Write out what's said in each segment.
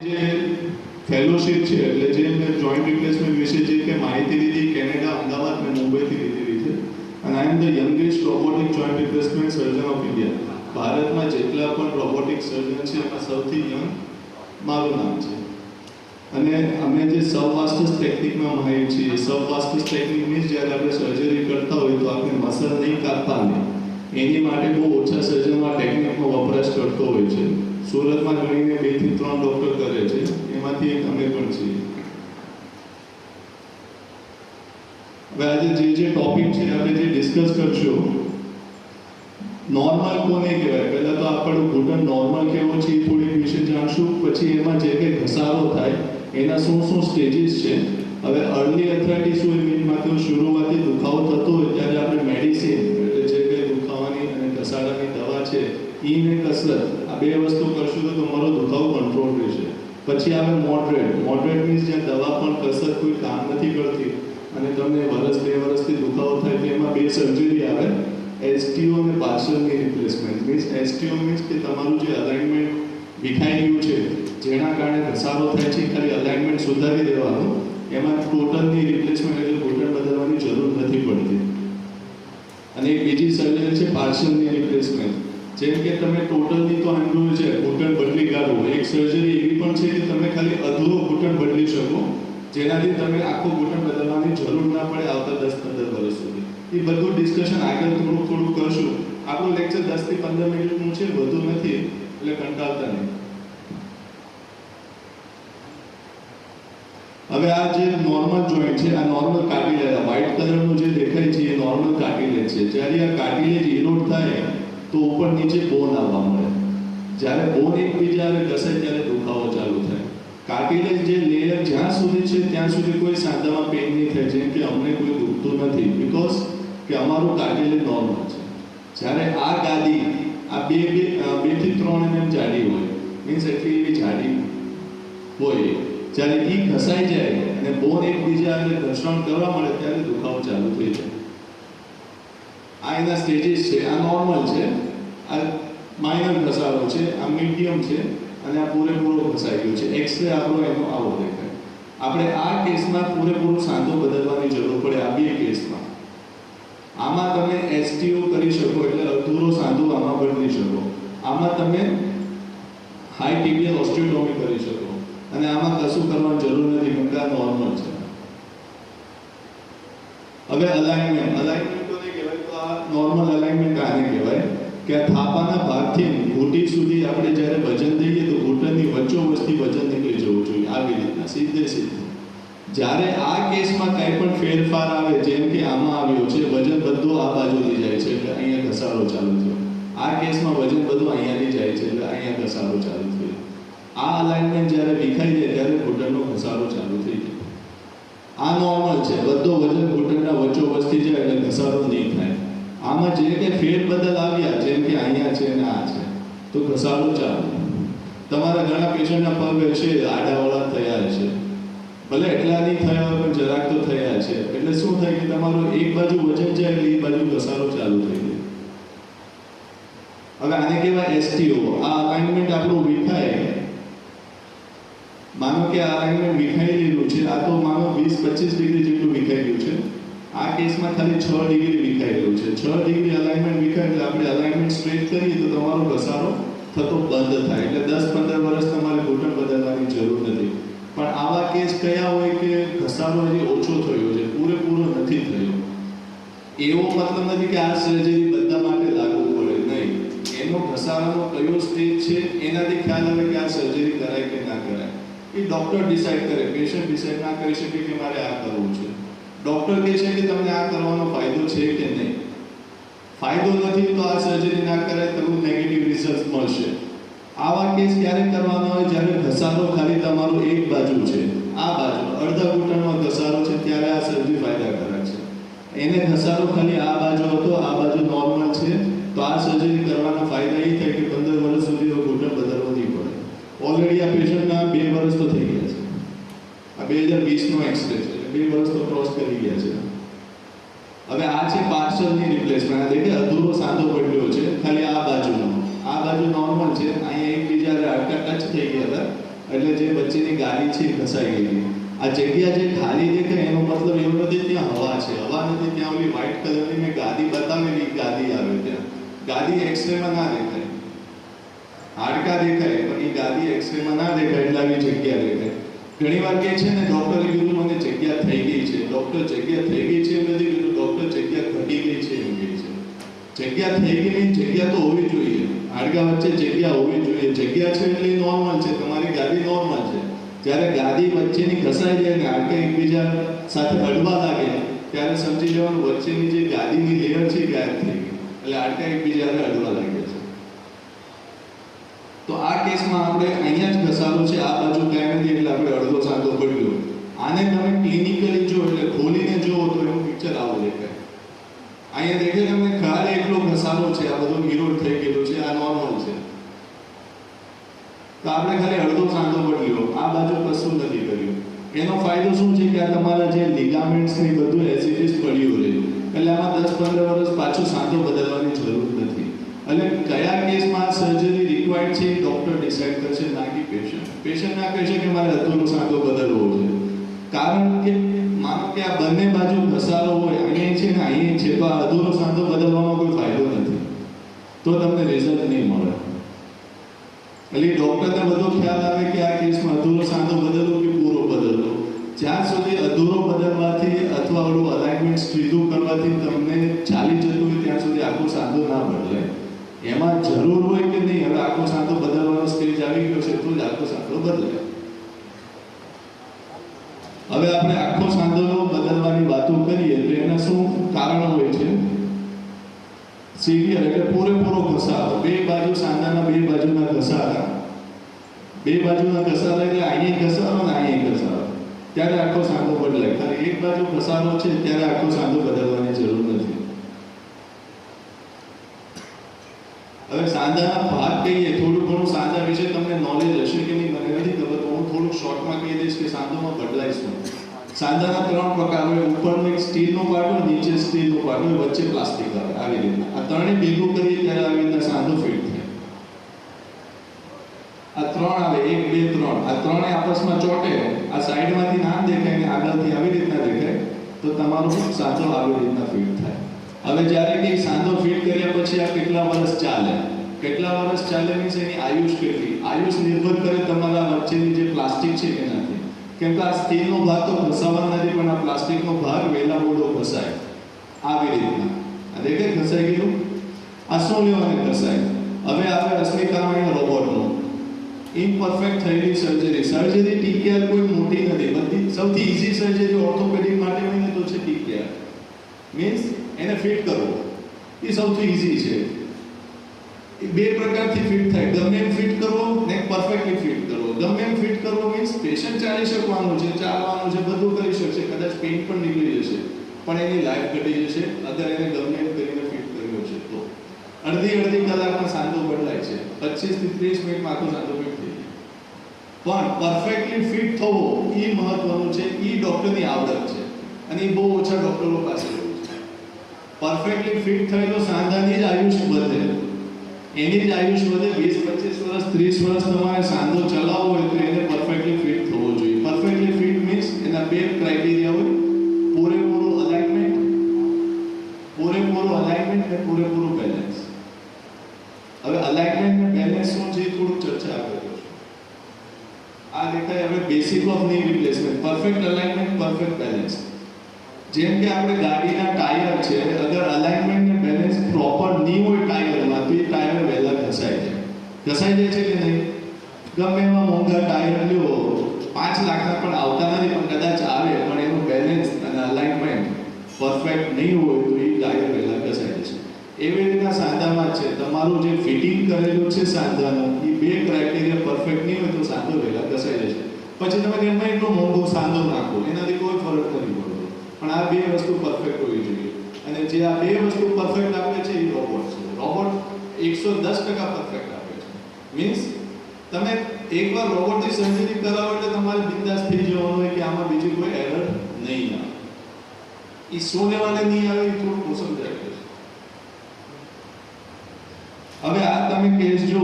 જે ફેલોશિપ છે એટલે જે મેં જોઈન્ટ રિપ્લેસમેન્ટ વિશે જે કે માહિતી લીધી કેનેડા, અમદાવાદ અને મુંબઈથી લીધેલી છે અને I am the youngest robotic joint replacement surgeon of India. ભારતમાં જેટલા પણ રોબોટિક સર્જન છે એમાં સૌથી યંગ મારું નામ છે અને અમે જે સબવાસ્ટસ ટેકનિકમાં માહિર છીએ. સબવાસ્ટસ ટેકનિક મીન્સ જ્યારે આપણે સર્જરી કરતા હોય તો આપણે મસલ નહીં કાપવાની, એની માટે બહુ ઓછા સર્જનો આ ટેકનિકનો વપરાશ કરતો હોય છે. સુરતમાં ગણીને 2 થી 3 ડૉક્ટર કરે છે, એમાંથી એક અમે પણ છીએ. હવે આજે જે ટોપિક છે આપણે જે ડિસ્કસ કરશું, નોર્મલ કોને કહેવાય, પહેલાં તો આપણું ઘૂંટણ નોર્મલ કેવો છે એ થોડીક વિશે જાણશું. પછી એમાં જે કંઈ ઘસારો થાય એના શું સ્ટેજીસ છે. હવે અર્લી આર્થરાઇટિસ હોય મીનમાં તો શરૂઆતી દુખાવો થતો હોય ત્યારે આપણે મેડિસિન એટલે જે કંઈ દુખાવાની અને ઘસારાની દવા છે એ ને કસરત આ બે વસ્તુ કરશું તો તમારો દુખાવો કંટ્રોલ રહેશે. પછી આવે મોડરેટ મીન્સ જ્યાં દવા પણ કસરત કોઈ કામ નથી કરતી અને તમને વર્ષ 2 વર્ષથી દુખાવો થાય તો એમાં 2 સર્જરી આવે, એસટીઓ અને પાર્શિયલ ની રિપ્લેસમેન્ટ. મીન્સ એસટીઓ મીન્સ કે તમારું જે અલાઇનમેન્ટ વિખાઈ ગયું છે જેના કારણે ઘસારો થાય છે, ખાલી અલાઇનમેન્ટ સુધારી દેવાનું, એમાં ટોટલની રિપ્લેસમેન્ટ એટલે ઘૂંટણ બદલવાની જરૂર નથી પડતી. અને એક બીજી સર્જરી છે પાર્શિયલની રિપ્લેસમેન્ટ. જેમ કે તમે ટોટલની તો સાંભળ્યું છે ઘૂંટણ બદલી કાઢવું, એક સર્જરી એવી પણ છે કે તમે ખાલી અધૂરો ઘૂંટણ બદલી શકો જેનાથી તમે આખું ઘૂંટણ બદલવાની જરૂર ના પડે આવતા 10-15 વર્ષ સુધી. એ બધું ડિસ્કશન આગળ થોડું કરશું. આપણું લેક્ચર 10 થી 15 મિનિટનું છે, વધુ નથી, એટલે કંટાળતા નહીં. હવે આ જે નોર્મલ જોઈન્ટ છે આ નોર્મલ કાર્ટિલેજ, વ્હાઇટ કલરનું જે દેખાય છે એ નોર્મલ કાર્ટિલેજ છે. જ્યારે આ કાર્ટિલેજ ઇરોડ થાય તો ઉપર નીચે બોન આવવા મળે. જ્યારે બોન એકબીજાને ઘસાય ત્યારે દુખાવો ચાલુ થાય. કાર્ટિલેજ જે લેયર જ્યાં સુધી છે ત્યાં સુધી કોઈ સાંધામાં પેઇન નહીં થાય, જેમ કે અમને કોઈ દુખતું નથી બીકોઝ કે અમારું કાર્ટિલેજ નોર્મલ છે. જ્યારે આ ગાદી આ 2 થી 3 mm જાડી હોય, મીન્સ એટલી એવી જાડી હોય, જ્યારે એ ઘસાઈ જાય અને બોન એકબીજાને ઘર્ષણ કરવા મળે ત્યારે દુખાવો ચાલુ થઈ જાય. આ એના સ્ટેજીસ છે. આ નોર્મલ છે, આ માઇનર ઘસારો છે, આ મીડિયમ છે અને આ પૂરેપૂરો ઘસાઈ ગયો છે. એક્સરે આપણો એનો આવો દેખાય. આપણે આ કેસમાં પૂરેપૂરો સાંધો બદલવાની જરૂર પડે. આ 2 કેસમાં આમાં તમે એસટીઓ કરી શકો એટલે અધૂરો સાંધો આમાં બદલી શકો. આમાં તમે હાઈ ટિબિયલ ઓસ્ટિયોટોમી કરી શકો અને આમાં કશું કરવાની જરૂર નથી કેમ કે આ નોર્મલ છે. હવે અલાઇનમેન્ટ કોને કહેવાય? તો આ નોર્મલ અલાઇનમેન્ટ આને કહેવાય કે આ થાપાના ભાગથી ઘૂંટી સુધી આપણે જ્યારે વજન દઈએ તો ઘૂંટણની વચ્ચોવચથી વજન નીકળી જવું જોઈએ, આવી રીતના સીધે. જ્યારે આ કેસમાં કંઈ પણ ફેરફાર આવે, જેમ કે આમાં આવ્યો છે, વજન બધું આ બાજુથી જાય છે એટલે અહીંયા ઘસારો ચાલુ થયો. આ કેસમાં વજન બધું અહીંયાથી જાય છે એટલે અહીંયા ઘસારો ચાલુ થયો. આ અલાઇનમેન્ટ જ્યારે વિખાઈ જાય ત્યારે ઘૂંટણનો ઘસારો ચાલુ થઈ જાય. આ નોર્મલ છે, બધો વજન ઘૂંટણના વચ્ચોવચથી જાય એટલે ઘસારો નહીં થાય. આમાં જે કંઈ ફેરબદલ આવ્યા, જેમ કે અહીંયા છે અને આ છે, તો ઘસારો ચાલુ. તમારા ઘણા પેશન્ટના પગ છે આડાવાળા થયા છે, ભલે એટલા નહીં થયા હોય પણ જરાક તો થયા છે. એટલે શું થાય કે તમારું એક બાજુ વજન જાય એટલે એ બાજુ ઘસારો ચાલુ થઈ જાય. હવે આને કહેવાય એસટીઓ. આ અલાઇનમેન્ટ આપણું વિખાય, માનો કે આ અલાઇનમેન્ટ વિખાઈ રહેલું છે, આ તો માનો 20-25 ડિગ્રી જેટલું વિખાઈ ગયું છે. આ કેસમાં ખાલી 6 ડિગ્રી વિખાયેલું છે. 6 ડિગ્રી અલાઇનમેન્ટ વિખાય એટલે આપણે અલાઇનમેન્ટ સ્ટ્રેટ કરીએ તો તમારો ઘસારો થતો બંધ થાય. એટલે 10-15 વર્ષ તમારે ઘૂંટણ બદલવાની જરૂર નથી. પણ આવા કેસ કયા હોય કે ઘસારો હજી ઓછો થયો છે, પૂરેપૂરો નથી થયો. એવો મતલબ નથી કે આ સર્જરી બધા માટે લાગુ પડે, નહીં. એનો ઘસારાનો કયો સ્ટેજ છે એનાથી ખ્યાલ આવે કે આ સર્જરી કરાય કે ના કરાય. એ ડૉક્ટર ડિસાઇડ કરે, પેશન્ટ ડિસાઇડ ના કરી શકે કે મારે આ કરવું છે. ડૉક્ટર કહે છે કે તમને આ કરવાનો ફાયદો છે કે નહીં. ફાયદો નથી તો આ સર્જરી ના કરાય, તમને નેગેટિવ રિઝલ્ટ મળશે. આવા કેસ ક્યારે કરવાનો હોય? જ્યારે ઘસારો ખાલી તમારો એક બાજુ છે, આ બાજુ અડધા ઘૂંટણમાં ઘસારો છે ત્યારે આ સર્જરી ફાયદાકારક છે. એને ઘસારો ખાલી આ બાજુ હતો, આ બાજુ નોર્મલ છે, તો આ સર્જરી કરવાના ફાયદા એ થાય કે 15 વર્ષ સુધી ઘૂંટણ બદલવો નહીં પડે. ઓલરેડી આ પેશન્ટના 2 વર્ષ તો થઈ ગયા છે. આ 2020નો એક્સરે છે, 2 વર્ષ તો ક્રોસ કરી ગયા છે. હવે આ છે પાર્શિયલની રિપ્લેસમેન્ટ. આ દેખે અધૂરો સાંધો બદલ્યો છે, ખાલી આ બાજુનો. આ બાજુ નોર્મલ છે, અહીંયા એકબીજા હાડકા ટચ થઈ ગયા હતા એટલે જે વચ્ચેની ગાદી છે એ ઘસાઈ ગયેલી. આ જગ્યા જે ખાલી દેખાય એનો મતલબ એવું નથી ત્યાં હવા છે, હવા નથી, ત્યાં ઓલી વ્હાઇટ કલરની મેં ગાદી બતાવેલી ગાદી આવે ત્યાં. ગાદી એક્સરેમાં ના દેખાય, હાડકા દેખાય પણ એ ગાદી એક્સરેમાં ના દેખાય એટલે આવી જગ્યા દેખાય. ઘણી વાર કે છે ને ડોક્ટરે કીધું મને જગ્યા થઈ ગઈ છે, ડોક્ટર જગ્યા થઈ ગઈ છે એમ નથી કીધું, ડોક્ટર જગ્યા ઘટી ગઈ છે એમ કહે છે. જગ્યા થઈ ગઈ નહીં, જગ્યા તો હોવી જોઈએ, હાડકા વચ્ચે જગ્યા હોવી જોઈએ. જગ્યા છે એટલે નોર્મલ છે, તમારી ગાદી નોર્મલ છે. જ્યારે ગાદી વચ્ચેની ઘસાઈ જાય ને હાડકા એકબીજા સાથે અડવા લાગે ત્યારે સમજી લેવાનું વચ્ચેની જે ગાદીની લેયર છે ગાયબ થઈ ગઈ, એટલે હાડકા એકબીજાને અડવા લાગે છે. તો આ કેસમાં આપણે અહીંયા જ ઘસારો છે, આ બાજુ કાંઈ નથી એટલે આપણે અડધો સાંધો પડ્યો. આને તમે ક્લિનિકલી જો એટલે ખોલીને જુઓ તો એનું પિક્ચર આવું દેખાય. અહીંયા દેખે તમને ખાલી એટલો ઘસારો છે, આ બધો ઇરોડ થઈ ગયેલો છે, આ નોર્મલ છે. તો આપણે ખાલી અડધો સાંધો બદલ્યો, આ બાજુ કશું નથી કર્યું. એનો ફાયદો શું છે કે આ તમારા જે લિગામેન્ટ્સ ને બધું એઝ ઇટ ઇઝ પડ્યું રહે, એટલે આમાં 10-15 વર્ષ પાછું સાંધો બદલવાની જરૂર નથી. અને કયા કેસમાં સર્જરી રિક્વાયર્ડ છે ડોક્ટર ડિસાઈડ કરશે, ના કે પેશન્ટ. પેશન્ટ ના કહેશે કે મારે અધૂરો સાંધો બદલવો છે, કારણ કે માનો કે આ બંને બાજુ ઘસારો હોય, અહીંયા છે ને અહીંયા છે, તો આ અધૂરો સાંધો બદલવાનો કોઈ ફાયદો નથી, તો તમને રિઝલ્ટ નહીં મળે. એટલે ડોક્ટરને બધો ખ્યાલ આવે કે આ કેસમાં અધૂરો સાંધો બદલવો કે પૂરો બદલવો. જ્યાં સુધી અધૂરો બદલવાથી અથવા ઓલું અલાઇનમેન્ટ સીધું કરવાથી તમને ચાલી જતું હોય ત્યાં સુધી આખો સાંધો ના બદલે. એમાં જરૂર હોય કે નહીં, હવે આખો સાંધો બદલવાનો સ્ટેજ આવી ગયો છે તો જ આખો સાંધો બદલે. હવે આપણે આખો સાંધો બદલવાની વાતો કરીએ તો એના શું કારણો હોય છે? સિવિયર એટલે પૂરેપૂરો ઘસારો, બે બાજુ સાંધાના બે બાજુના ઘસારા, બે બાજુના ઘસારા એટલે અહીંયા ઘસારો ને અહીંયા ઘસારો, ત્યારે આખો સાંધો બદલાય. ખાલી એક બાજુ ઘસારો છે ત્યારે આખો સાંધો બદલવાની જરૂર નથી. હવે સાંધાના ભાગ કહીએ, થોડું ઘણું સાંધા વિશે તમને નોલેજ હશે કે નહીં મને નથી ખબર, તો હું થોડુંક શોર્ટમાં કહી દઈશ કે સાંધામાં બદલાય શું. સાંધાના 3 પ્રકાર હોય, ઉપરનો એક સ્ટીલનો પાર્ટ હોય, નીચે સ્ટીલનો પાર્ટ હોય, વચ્ચે પ્લાસ્ટિક આવે, આવી રીતે. આ ત્રણે ભેગું કરીએ ત્યારે આવી રીતે સાંધો ફિટ થાય. આ 3 આવે, 1 2 3, આ ત્રણે આપસમાં ચોટે, આ સાઈડમાંથી નામ દેખાય ને આગળથી આવી રીતના દેખાય, તો તમારો સાંધો આવી રીતના ફિટ થાય. હવે જ્યારે કે સાંધો ફિટ કર્યા પછી આ કેટલા વર્ષ ચાલે, કેટલા વર્ષ ચાલે મીન્સ એની આયુષ કેટલી, આયુષ નિર્ભર કરે તમારા વચ્ચેની જે પ્લાસ્ટિક છે એનાથી. કેમ કે આ સ્ટીલનો ભાગ તો ઘસાવાનો નથી, પણ આ પ્લાસ્ટિકનો ભાગ વહેલા મોડો ઘસાય આવી રીતના. આ દેખાય ઘસાઈ ગયું, આ શું લેવાને ઘસાય. હવે આપણે અસ્મિકામાં રોબોટનો ઇમ્પરફેક્ટ થયેલી સર્જરી, સર્જરી ટીકેઆર કોઈ મોટી નથી, બધી સૌથી ઈઝી સર્જરી ઓર્થોપેડિક માટે હોય ને તો છે ટીકેઆર, મીન્સ એને ફિટ કરવો, એ સૌથી ઈઝી છે. એ બે પ્રકારથી ફિટ થાય, ગમે એમ ફિટ કરવો ને પરફેક્ટલી ફિટ કરવો. ગમે એમ ફિટ કરવો મીન્સ પેશન્ટ ચાલી શકવાનું છે, ચાલવાનું છે, બધું કરી શકશે, કદાચ પેઇન પણ નીકળી જશે, પણ એની લાઈફ ઘટી જશે અગર એને ગમે એમ કરીને ફિટ કર્યો છે તો. અડધી કલાકમાં સાંધો બદલાય છે, 25 થી 30 મિનિટમાં આખો સાંધો ફિટ થઈ જાય. પણ પરફેક્ટલી ફિટ થવો એ મહત્વનું છે, એ ડોક્ટરની આવડત છે, અને એ બહુ ઓછા ડોક્ટરો પાસે હોય છે. પરફેક્ટલી ફિટ થયેલો સાંધાની જ આયુષ વધે, એની જ આયુષ વધે. 20 25 વર્ષ 30 વર્ષ તમારે સાંધો ચલાવવો હોય તો એને પરફેક્ટલી ફિટ થવો જોઈએ. પરફેક્ટલી ફિટ મીન્સ એના બે ક્રાઇટેરિયા હોય, પૂરેપૂરું અલાઇનમેન્ટ ને પૂરેપૂરું બેલેન્સ. હવે અલાઇનમેન્ટ ને બેલેન્સ શું છે થોડુંક ચર્ચા આગળ કરીશું. આ દેખાય હવે બેસિક ઓફ ની replacement, perfect alignment, perfect balance. જેમ કે આપણે ગાડીના ટાયર છે, અગર અલાઇનમેન્ટ ને બેલેન્સ પ્રોપર નહીં હોય ટાયરમાં તો એ ટાયર વહેલા ઘસાઈ જાય છે કે નહીં. ગમે એવા મોંઘા ટાયર લ્યો, 5 લાખના પણ આવતા નથી, પણ કદાચ આવે, પણ એનું બેલેન્સ અને અલાઇનમેન્ટ પરફેક્ટ નહીં હોય તો એ ટાયર વહેલા ઘસાઈ જશે. એવી રીતના સાંધામાં છે, તમારું જે ફિટિંગ કરેલું છે સાંધાનું, એ બે ક્રાઇટેરિયા પરફેક્ટ નહીં હોય તો સાંધો વહેલા ઘસાઈ જશે. પછી તમે ગમે એટલો મોંઘો સાંધો નાખો, એનાથી કોઈ ફરક નથી પડતો, પણ આ બે વસ્તુ પરફેક્ટ હોવી જોઈએ. અને જે આ બે વસ્તુ પરફેક્ટ આપે છે એ રોબોટ છે. રોબોટ 110% પરફેક્ટ આપે છે. મીન્સ તમે એકવાર રોબોટની સર્જરી કરાવો એટલે તમારે બિંદાસ થઈ જવાનું હોય કે આમાં બીજી કોઈ એરર નહીં આવે. એ શું લેવાને નહીં આવે એ થોડું મોસમ જાય છે. હવે આ તમે કેસ જો,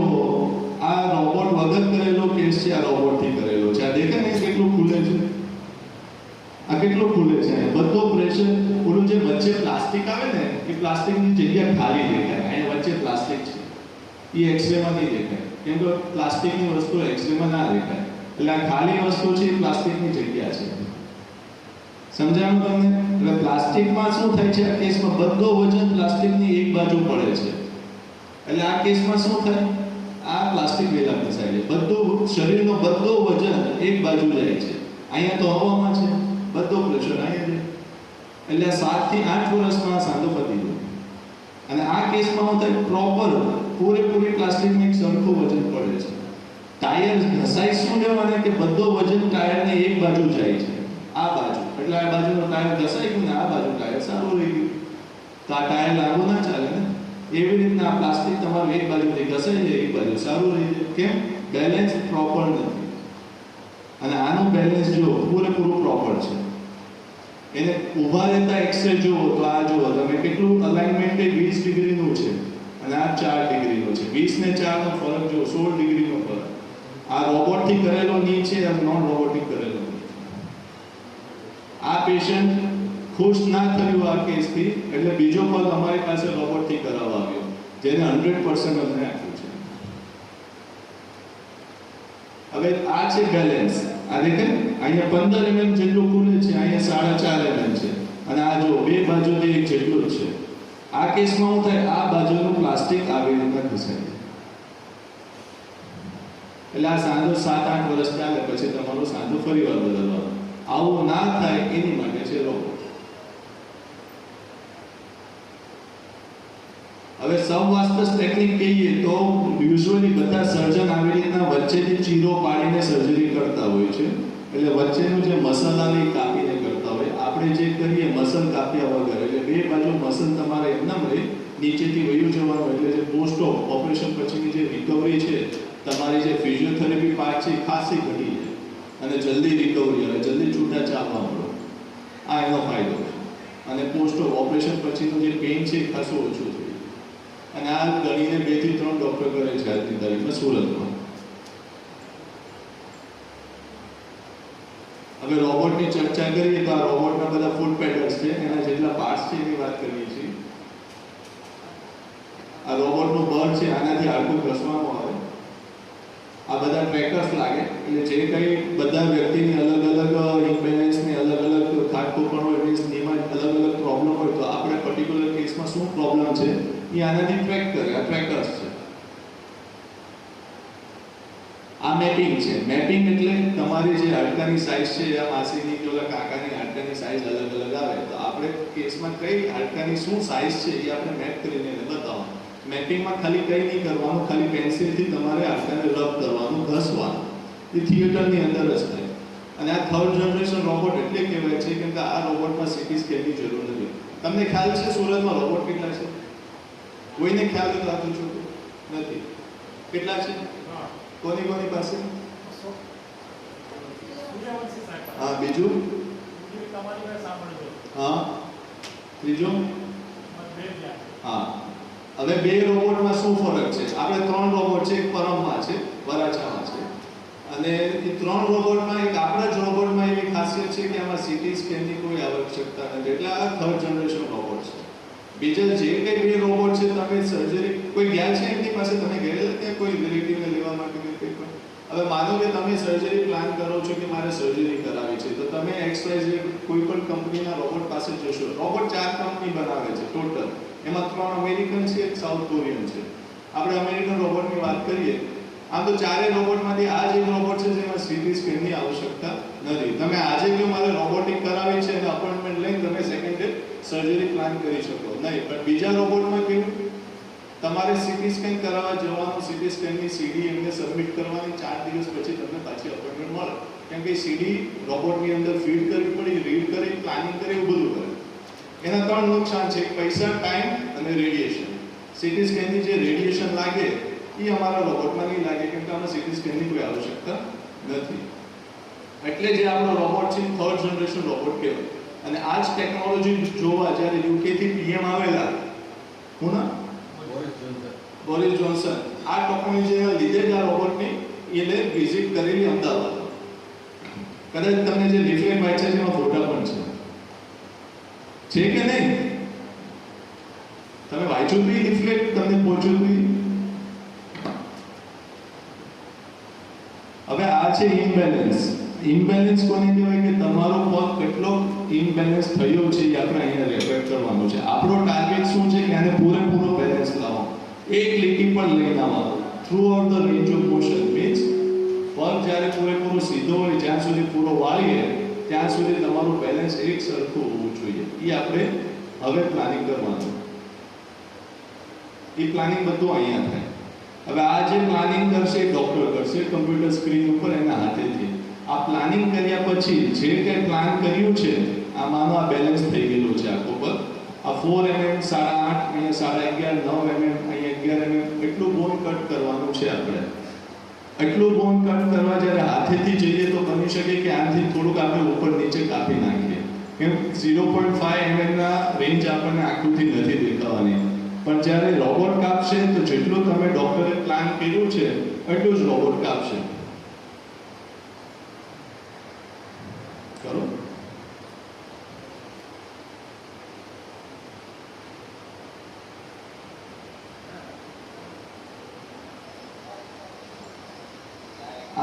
આ આ રોબોટ વગર કરેલો કેસ છે, આ રોબોટથી કરેલો છે. આ દેખે ને કેટલું ખુલે છે, આ કેટલું ખુલે છે. બધો પ્રેશર, ઓલું જે વચ્ચે પ્લાસ્ટિક આવે ને એ પ્લાસ્ટિકની જગ્યા ખાલી દેખાય. અહીંયા વચ્ચે પ્લાસ્ટિક છે, એ એક્સરેમાં નહીં દેખાય, કેમ કે પ્લાસ્ટિકની વસ્તુ એક્સરેમાં ના દેખાય. એટલે આ ખાલી વસ્તુ છે એ પ્લાસ્ટિકની જગ્યા છે. સમજાયું તમને? એટલે પ્લાસ્ટિકમાં શું થાય છે, આ કેસમાં બધો વજન પ્લાસ્ટિકની એક બાજુ પડે છે. એટલે આ કેસમાં શું થાય, આ પ્લાસ્ટિક વેલા ફસાય છે. બધું શરીરનો બધો વજન એક બાજુ જાય છે. અહીંયા તો હવામાં છે, બધો પ્રેશર અહીંયા છે. એટલે 7 થી 8 વર્ષમાં સાંધો પતી ગયો. અને આ કેસમાં શું થાય, પ્રોપર પૂરેપૂરી પ્લાસ્ટિકનું એક સરખું વજન પડે છે. ટાયર ઘસાઈ શું જવાને કે બધો વજન ટાયરને એક બાજુ જાય છે, આ બાજુ. એટલે આ બાજુનો ટાયર ઘસાઈ ગયું ને આ બાજુ ટાયર સારું રહી ગયું. તો આ ટાયર લાંબુ ના ચાલે ને. એવી રીતના આ પ્લાસ્ટિક તમારું એક બાજુથી ઘસાઈ જાય, એક બાજુ સારું રહી જાય. કેમ? બેલેન્સ પ્રોપર નથી. અને આનું બેલેન્સ જો પૂરેપૂરું પ્રોપર છે. એને ઊભા રહેતા એક્સરે જુઓ તો આ જુઓ તમે કેટલું અલાઇનમેન્ટ 20 ડિગ્રીનું છે અને આ 4 ડિગ્રીનો છે. 20 ને 4 નો ફરક જુઓ, 16 ડિગ્રીનો ફરક. આ રોબોટથી કરેલો ની છે અને નોન રોબોટિક કરેલો ની. આ પેશન્ટ ખુશ ના થયું આ કેસથી, એટલે બીજો પગ અમારી પાસે રોબોટથી કરાવવા આવ્યો, જેને 100% અમને આપ્યું છે. હવે આ છે બેલેન્સ. આ દેખે અહીંયા 15 mm જેટલું ખુલે છે, અહીંયા 4.5 mm છે. અને આ જો બે બાજુથી એક જેટલું જ છે. આ કેસમાં શું થાય, આ બાજુનું પ્લાસ્ટિક આવી રીતના ઘસાય. એટલે આ સાંધો 7-8 વર્ષ ચાલે, પછી તમારો સાંધો ફરીવાર બદલવાનો. આવું ના થાય એની માટે છે રોબોટ. હવે સબવાસ્તસ ટેકનિક કહીએ તો યુઝ્યુઅલી બધા સર્જન આવી રીતના વચ્ચેથી ચીરો પાડીને સર્જરી કરતા હોય છે. એટલે વચ્ચેનું જે મસલ આવે એ કાપીને કરતા હોય. આપણે જે કરીએ મસલ કાપ્યા વગર, એટલે બે બાજુ મસલ તમારે એકદમ રહે, નીચેથી વયું જવાનું. એટલે જે પોસ્ટ ઓપરેશન પછીની જે રિકવરી છે, તમારી જે ફિઝિયોથેરાપી પાર્ટ છે એ ખાસી ઘટી જાય અને જલ્દી રિકવરી આવે, જલ્દી છૂટા ચાલવા મળે. આ એનો ફાયદો છે. અને પોસ્ટ ઓપરેશન પછીનું જે પેઇન છે એ ખાસું ઓછું થયું. અને આ ગણીને 2 થી 3 ડોક્ટર કરે છે આજની તારીખમાં સુરતમાં. હવે રોબોટની ચર્ચા કરીએ તો આ રોબોટના બધા ફૂટ પેડલ્સ છે, એના જેટલા પાર્ટ્સ છે એની વાત કરીએ છીએ. આ રોબોટનું બળ છે, આનાથી હાડકું ઘસવામાં આવે. આ બધા ટ્રેકર્સ લાગે, એટલે જે કંઈ બધા વ્યક્તિની અલગ અલગ ઇમ્બેલેન્સની અલગ અલગ ખાટખોપણ હોય, મીન્સ એમાં અલગ અલગ પ્રોબ્લેમ હોય, તો આપણે પર્ટિક્યુલર કેસમાં શું પ્રોબ્લેમ છે એ આનાથી ટ્રેક કરે. આ ટ્રેકર્સ છે. આ મેપિંગ છે. મેપિંગ એટલે તમારી જે હાડકાની સાઇઝ છે, આ માસીની કે ઓલા કાકાની હાડકાની સાઇઝ અલગ અલગ આવે, તો આપણે કેસમાં કઈ હાડકાની શું સાઇઝ છે એ આપણે મેપ કરીને એને બતાવવાનું. મેપિંગમાં ખાલી કંઈ નહીં કરવાનું, ખાલી પેન્સિલથી તમારે હાડકાને રબ કરવાનું, ઘસવાનું. એ થિયેટરની અંદર જ થાય. અને આ 3rd જનરેશન રોબોટ એટલે કહેવાય છે કેમ કે આ રોબોટમાં સીટી સ્કેનની જરૂર નથી. તમને ખ્યાલ છે સુરતમાં રોબોટ કેટલા છે? કોઈને ખ્યાલ નથી આવતું છું? નથી. કેટલા છે? કોની પાસે? હા, બીજું? હા, ત્રીજું? હા. હવે 2 રોબોટમાં શું ફરક છે? આપણે 3 રોબોટ છે, એક પરમમાં છે, વરાછામાં છે. અને એ 3 રોબોટમાં એક આપણા જ રોબોટમાં એવી ખાસિયત છે કે આમાં સીટી સ્કેનની કોઈ આવશ્યકતા નથી. એટલે આ 3rd જનરેશન રોબોટ છે. બીજા જે કંઈ 2 રોબોટ છે, તમે સર્જરી કોઈ ગયા છે એમની પાસે? તમે ગયેલા ત્યાં કોઈ રિલેટિવને લેવા માટે કંઈ પણ? હવે માનો કે તમે સર્જરી પ્લાન કરો છો કે મારે સર્જરી કરાવી છે, તો તમે XYZ કોઈ પણ કંપનીના રોબોટ પાસે જશો. રોબોટ 4 કંપની બનાવે છે ટોટલ. એમાં 3 અમેરિકન છે, એક સાઉથ કોરિયન છે. આપણે અમેરિકન રોબોટની વાત કરીએ, આમ તો 4 રોબોટમાંથી આ જ એક રોબોટ છે જેમાં સીટી સ્કેનની આવશ્યકતા નથી. તમે આજે જો મારે રોબોટિક કરાવી છે અને અપોઇન્ટમેન્ટ લઈને તમે સેકન્ડ ડે સર્જરી પ્લાન કરી શકો નહીં. પણ બીજા રોબોટમાં કેવું, તમારે સીટી સ્કેન કરાવવા જવાનું, સીટી સ્કેનની સીડી એમને સબમિટ કરવાની, 4 દિવસ પછી તમને પાછી અપોઇન્ટમેન્ટ મળે. કેમ કે સીડી રોબોટની અંદર ફીડ કરવી પડી, રીડ કરી, પ્લાનિંગ કરી, એવું બધું કરે. એના 3 નુકસાન છે: પૈસા, ટાઈમ અને રેડિયેશન. સીટી સ્કેનની જે રેડિયેશન લાગે એ અમારા રોબોટમાં નહીં લાગે, કેમ કે આમાં સીટી સ્કેનની કોઈ આવશ્યકતા નથી. એટલે જે આપણો રોબોટ છે 3rd જનરેશન રોબોટ કહેવાય. અને આ જ ટેકનોલોજી જોવા જ્યારે UK થી PM આવેલા, હું ના બોરિસ જોન્સન, આ ટેકનોલોજીના લીધે જ આ રોબોટની એને વિઝિટ કરેલી અમદાવાદ. કદાચ તમને જે રિફ્લેક્ટ વાંચે છે એમાં ફોટા પણ છે કે નહીં? તમે વાંચ્યું બી રિફ્લેક્ટ, તમને પહોંચ્યું બી. હવે આ છે ઇમ્બેલેન્સ. ઇમ્બેલેન્સ કોને કહેવાય કે તમારો પગ કેટલો ઇમ્બેલેન્સ થયો છે એ આપણે અહીંયા રેફર કરવાનું છે. આપણો ટાર્ગેટ શું છે કે આને પૂરેપૂરો બેલેન્સ લાવો, એક લીટી પર લઈને આવવાનો through out the range of motion. Means પગ જ્યારે પૂરેપૂરો સીધો હોય જ્યાં સુધી પૂરો વાળીએ ત્યાં સુધી તમારું બેલેન્સ એક સરખું હોવું જોઈએ. એ આપણે હવે પ્લાનિંગ કરવાનું. એ પ્લાનિંગ બધું અહીંયા થાય. હવે આ જે પ્લાનિંગ કરશે ડોક્ટર કરશે કમ્પ્યુટર સ્ક્રીન ઉપર એના હાથેથી. આ પ્લાનિંગ કર્યા પછી જે કંઈ પ્લાન કર્યું છે આ માનો આ બેલેન્સ થઈ ગયેલું છે આખો પર. આ 4 mm 8.5 અહીંયા 11.5 9 mm અહીંયા 11 mm એટલું બોન કટ કરવાનું છે આપણે. એટલું બોન કટ કરવા જ્યારે હાથેથી જઈએ તો બની શકે કે આનાથી થોડુંક આપણે ઉપર નીચે કાપી નાખીએ. કેમ 0.5 mm ના રેન્જ આપણને આખુંથી નથી દેખાવાની. પણ જ્યારે રોબોટ કાપશે તો જેટલું તમે ડોક્ટરે પ્લાન કર્યું છે એટલું જ રોબોટ કાપશે. કરો.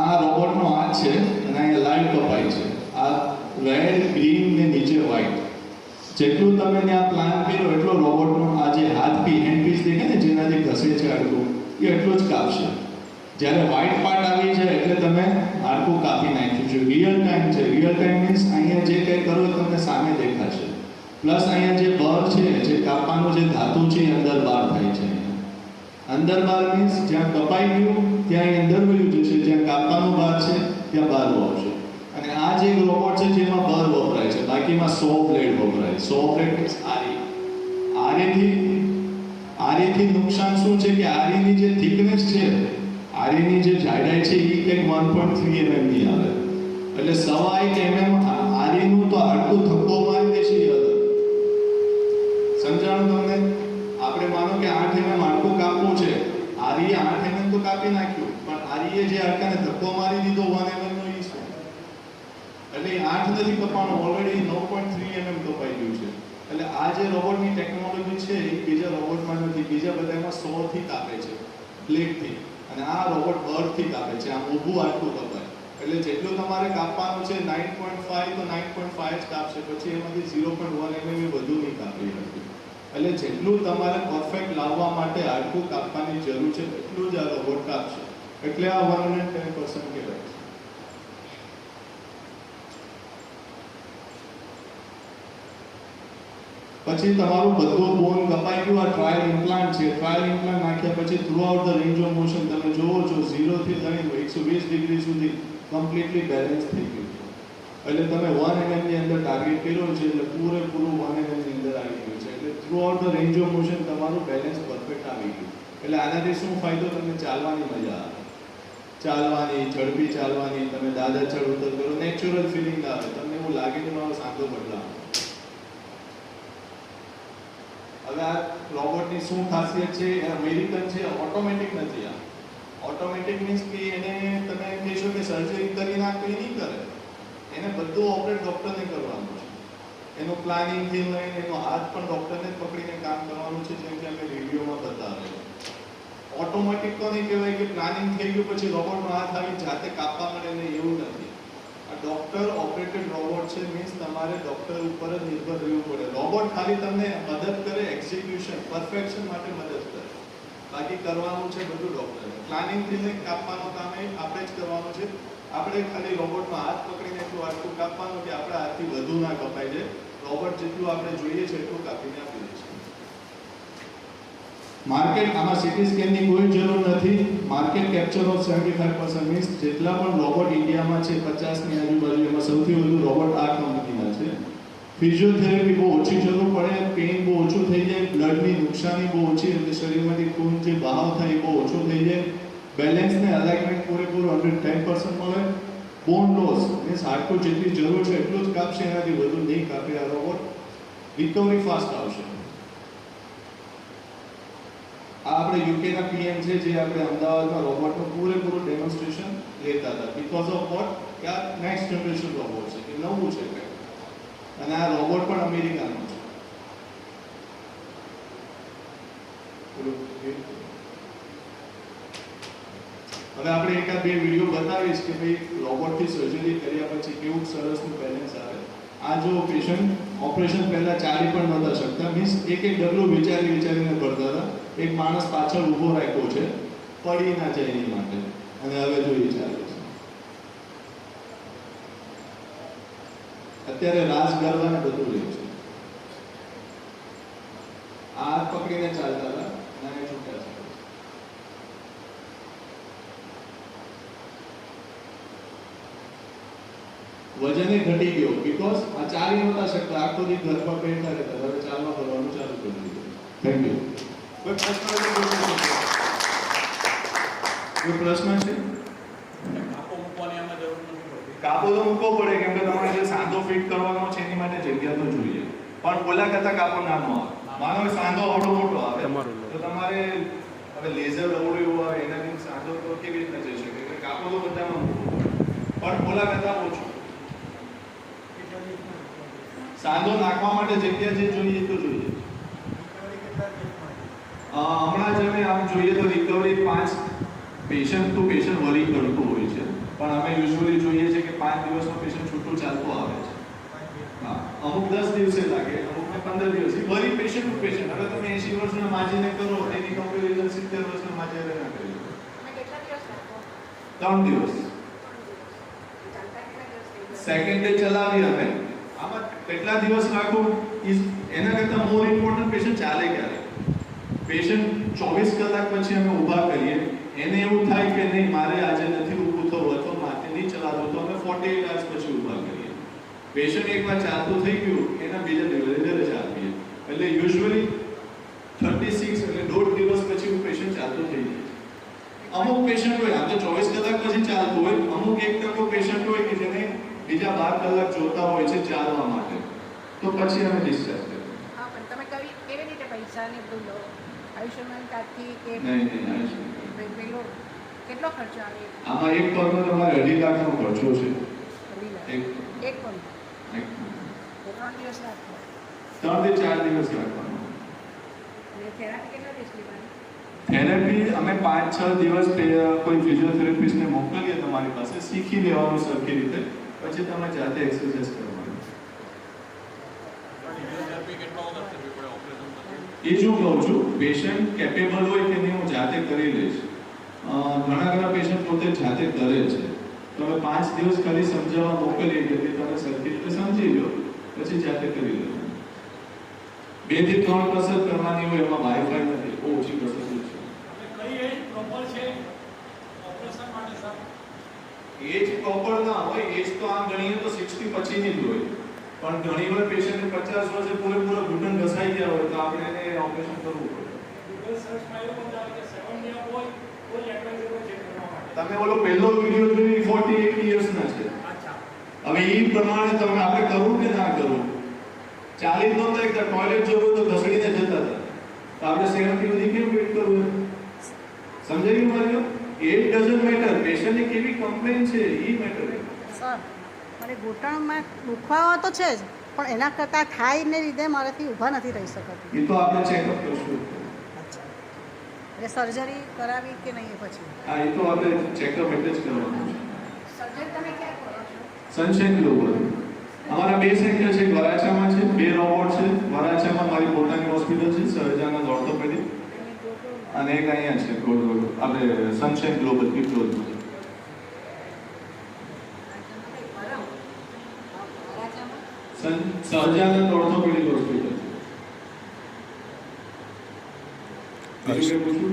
આ રોબોટનો હાથ છે અને અહીંયા લાઈન કપાઈ છે. આ રેડ ગ્રીન ને નીચે વ્હાઈટ. જેટલું તમે ત્યાં પ્લાન કર્યો એટલો રોબોટનો આ જે હાથ પી હેન્ડ પીસ દેખાય ને જેનાથી ઘસે છે હાડકું એ એટલું જ કાપશે. જ્યારે વ્હાઈટ પાર્ટ આવી જાય એટલે તમે હાડકું કાપી નાખ્યું છે. રિયલ ટાઈમ છે. રિયલ ટાઈમ મીન્સ અહીંયા જે કંઈ કરો તમને સામે દેખાશે. પ્લસ અહીંયા જે બર છે જે કાપવાનું જે ધાતુ છે એ અંદર બહાર થાય છે. અંદર બહાર મીન્સ જ્યાં કપાઈ ગયું ત્યાં અંદર વયું જશે, જ્યાં કાપવાનું બહાર છે ત્યાં બહાર આવશે. અને આ જે રોબોટ છે જેમાં બર વપરાય છે, બાકીમાં 100 બ્લેડ વપરાય. 100 બ્લેડ મીન્સ આરેથી નુકસાન શું છે કે આરેની જે થિકનેસ છે, આરેની જે જાડાઈ છે એ કંઈક 1.3 mm ની આવે. એટલે 1.5 mm આરેનું તો હાડકું ધક્કો મારી દેશે. સમજાણું તમને? આપણે માનો કે 8 mm હાડકું કાપવું છે, આરીએ 8 mm તો કાપી નાખ્યું, પણ આરીએ જે હાડકાને ધક્કો મારી દીધો 1 mm નો ઈ છે. એટલે 8 નથી કપાણો, ઓલરેડી 9.3 mm કપાઈ ગયું છે. એટલે આ જે રોબોટની ટેકનોલોજી છે એ બીજા રોબોટમાં નથી. બીજા બધામાં 100 થી કાપે છે, બ્લેડથી. અને આ રોબોટ બર્ડથી કાપે છે. આમ ઊભું હાડકું કપાય. એટલે જેટલું તમારે કાપવાનું છે 9.5 તો 9.5 જ કાપશે. પછી એમાંથી 0.1 mm વધુ નહીં કાપી શકે. એટલે જેટલું તમારે પરફેક્ટ લાવવા માટે હાડકું કાપવાની જરૂર છે એટલું જ આ રોબોટ કાપશે. એટલે આ 110% કહેવાય છે. પછી તમારું બધું બોન કપાઈ ગયું. આ ટ્રાયલ ઇમ્પ્લાન્ટ છે. ટ્રાયલ ઇમ્પ્લાન્ટ નાખ્યા પછી through out the range of motion તમે જોવો છો 0 થી લઈને 120 ડિગ્રી સુધી કમ્પ્લીટલી બેલેન્સ થઈ ગયું. એટલે તમે 1 mm ની અંદર ટાર્ગેટ કર્યો છે એટલે પૂરેપૂરું 1 mm ની અંદર આવી ગયું છે. એટલે through out the range of motion તમારું બેલેન્સ પરફેક્ટ આવી ગયું. એટલે આનાથી શું ફાયદો? તમને ચાલવાની મજા આવે. ચાલવાની, ઝડપી ચાલવાની. તમે દાદર ચડ ઉતર કરો, નેચરલ ફિલિંગ આવે. તમને એવું લાગે કે મારો સાંધો બદલાવો. હવે આ રોબોટની શું ખાસિયત છે? એ અમેરિકન છે, ઓટોમેટિક નથી. આ ઓટોમેટિક મીન્સ કે એને તમે કહેશો કે સર્જરી કરી નાખો, એ નહીં કરે. એને બધું ઓપરેટ ડૉક્ટરને કરવાનું છે. એનું પ્લાનિંગથી લઈને એનો હાથ પણ ડૉક્ટરને જ પકડીને કામ કરવાનું છે, જેમ કે અમે વિડીયોમાં બતાવેલું. ઓટોમેટિક તો નહીં કહેવાય કે પ્લાનિંગ થઈ ગયું પછી રોબોટનો હાથ આવી જાતે કાપવા મળે ને, એવું નથી. આ ડૉક્ટર ઓપરેટેડ રોબોટ છે. મીન્સ તમારે ડૉક્ટર ઉપર જ નિર્ભર રહેવું પડે. રોબોટ ખાલી તમને મદદ કરે, એક્ઝિક્યુશન પરફેક્શન માટે મદદ કરે. બાકી કરવાનું છે બધું ડૉક્ટરે. પ્લાનિંગથી લઈને કાપવાનું કામ એ આપણે જ કરવાનું છે. આપણે ખાલી રોબોટનો હાથ પકડીને એટલું હાડકું કાપવાનું કે આપણા હાથથી વધુ ના કપાઈ જાય. રોબોટ જેટલું આપણે જોઈએ છે એટલું કાપીને આપી દે છે. માર્કેટ આમાં સીટી સ્કેનની કોઈ જરૂર નથી. માર્કેટ કેપ્ચર ઓફ 75% મીન્સ જેટલા પણ રોબોટ ઇન્ડિયામાં છે 50ની આજુબાજુ, એમાં સૌથી વધુ રોબોટ આ કંપનીના છે. ફિઝિયોથેરાપી બહુ ઓછી જરૂર પડે, પેઇન બહુ ઓછું થઈ જાય, બ્લડની નુકસાની બહુ ઓછી, એટલે શરીરમાંથી ખૂન જે બહાવ થાય એ બહુ ઓછું થઈ જાય. બેલેન્સને અલાઇનમેન્ટ પૂરેપૂરું 110% મળે. બોન લોસ મીન્સ હાડકું જેટલી જરૂર છે એટલું જ કાપશે, એનાથી વધુ નહીં કાપે આ રોબોટ. રિકવરી ફાસ્ટ આવશે. આ આપણે યુકેના પીએમ છે જે આપણે અમદાવાદમાં રોબોટનું પૂરેપૂરું ડેમોન્સ્ટ્રેશન લેતા હતા બીકોઝ ઓફ વોટ કે આ નેક્સ્ટ જનરેશન રોબોટ છે કે નવું છે કંઈક અને આ રોબોટ પણ અમેરિકાનો છે. હવે આપણે એકાદ બે વિડીયો બતાવીશ કે ભાઈ રોબોટથી સર્જરી કર્યા પછી કેવું સરસનું બેલેન્સ આવે. આ જો પેશન્ટ ઓપરેશન પહેલા ચાલી પણ નહોતા શકતા મીન્સ એક ડગલું વિચારીને ભરતા હતા. એક માણસ પાછળ ઊભો રાખ્યો છે પડી ના જાય એની માટે અને હવે જો એ ચાલે છે. અત્યારે રાસ ગરબાને બધું રહે છે. આ પકડીને ચાલતા હતા અને છૂટા છે. વજને ઘટી ગયો બીકોઝ આ ચાલી નહોતા શકતા આખો દી ઘરમાં બેઠા રહેતા હવે ચાલવા ફરવાનું ચાલુ કરી દીધું. Thank you. કોઈ પ્રશ્ન છે? કાપો તો મૂકવો પડે કેમ કે તમારે જે સાંધો ફિટ કરવાનો છે એની માટે જગ્યા તો જોઈએ પણ ઓલા કરતા કાપો નાનો આવે. માનો કે સાંધો આવડો મોટો આવે તો તમારે હવે લેઝર અવડું એવું આવે એનાથી સાંધો તો કેવી રીતના જઈ શકે એટલે કાપો તો બધામાં મૂકવો પડે પણ ઓલા કરતા ઓછો. સાંધો નાખવા માટે જગ્યા જે જોઈએ તો જોઈએ. હમણાં જ અમે આમ જોઈએ તો રિકવરી 5 પેશન્ટ ટુ પેશન્ટ વરી કરતું હોય છે પણ અમે યુઝ્યુઅલી જોઈએ છે કે 5 દિવસનો પેશન્ટ છૂટું ચાલતો આવે છે. હા અમુક 10 દિવસે લાગે અમુકને 15 દિવસે વરી પેશન્ટ ટુ પેશન્ટ. હવે તમે 80 વર્ષના માજીને કરો એની કમ્પેરિઝન 70 વર્ષના માજીને ના કરી. 3 દિવસ સેકન્ડ ડે ચલાવી અમે આમાં કેટલા દિવસ રાખું એના કરતાં મોર ઇમ્પોર્ટન્ટ પેશન્ટ ચાલે ક્યારે. પેશન્ટ 24 કલાક પછી અમે ઊભા કરીએ એને એવું થાય કે નહીં મારે આજે નથી ઊભું થવું અથવા માથે નહીં ચલાવવું તો અમે 48 અવર્સ પછી ઊભા કરીએ. પેશન્ટ એકવાર ચાલતું થઈ ગયું એના બીજા દિવસે રજા આપીએ એટલે યુઝ્યુઅલી 36 એટલે 1.5 દિવસ પછી પેશન્ટ ચાલતું થઈ જાય. અમુક પેશન્ટ હોય આમ તો 24 કલાક પછી ચાલતું હોય અમુક 1% પેશન્ટ હોય કે જેને બીજા 12 કલાક જોતા હોય છે ચાલવા માટે તો પછી અમે ડિસ્ચાર્જ કરીએ. હા પણ તમે કેવી રીતે પૈસા ને બધું લો? આયુષ્યમાન કાર્ડથી કે નહીં આયુષ્યમાન પેલો કેટલો ખર્ચો આવે? આમાં એક પગનો તમારે 2.5 લાખનો ખર્ચો છે. એક પગ 3 દિવસ રાખો 3 થી 4 દિવસ રાખવાનો. અને થેરાપી કેટલા દિવસ લેવાની? થેરાપી અમે 5-6 દિવસ કોઈ ફિઝિયોથેરાપિસ્ટને મોકલીએ તમારી પાસે શીખી લેવાનું સરખી રીતે પછી તમે જાતે એક્સરસાઇઝ કરવાની. એ જો કહું છું પેશન્ટ કેપેબલ હોય કે નહીં હું જાતે કરી લઈશ. ઘણા પેશન્ટ પોતે જાતે કરે છે તો અમે 5 દિવસ ખાલી સમજાવવા મોકલીએ કે તમે સરખી રીતે સમજી લો પછી જાતે કરી લો. 2 થી 3 કસરત કરવાની હોય એમાં વાઈફાઈ નથી બહુ ઓછી કસરત છે. એજ પ્રોપર ના હોય એજ તો આમ ગણીએ તો 60 પછીની જ હોય પણ ઘણી વાર પેશન્ટને 50 વર્ષે પૂરેપૂરો ઘૂંટણ ઘસાઈ ગયા હોય તો આપણે એને ઓપરેશન કરવું પડે. તમે ઓલો પહેલો વિડિયો જોઈ 48 યર્સના છે. હવે એ પ્રમાણે તમે આપણે કરવું કે ના કરવું ચાલી જ નહોતા એકદમ ટોયલેટ જવું તો ઘસડીને જતા હતા તો આપણે 70 સુધી કેમ વેઇટ કરવું? સમજાયું મારી? It doesn't matter. પેશન્ટની કેવી કમ્પ્લેન છે એ મેટર છે. સર મને ઘૂંટણમાં દુખાવો તો છે જ પણ એના કરતાં થાયને લીધે મારાથી ઊભા નથી રહી શકાતું. એ તો આપણે ચેકઅપ કરશું. એટલે સર્જરી કરાવી કે નહીં પછી? હા એ તો આપણે ચેકઅપ એટલે જ કરવાનું છે. સર્જરી તમે ક્યાં કરો છો? Sunshine global. અમારા 2 સેન્ટર છે વરાછામાં છે 2 રોબોટ છે. વરાછામાં મારી પોતાની હોસ્પિટલ છે સહજાનંદ ઓર્થોપેડિક અને એક અહીંયા છે આપણે sunshine global Victoria. Sahajanand orthopaedic hospital. બીજું કે પૂછું?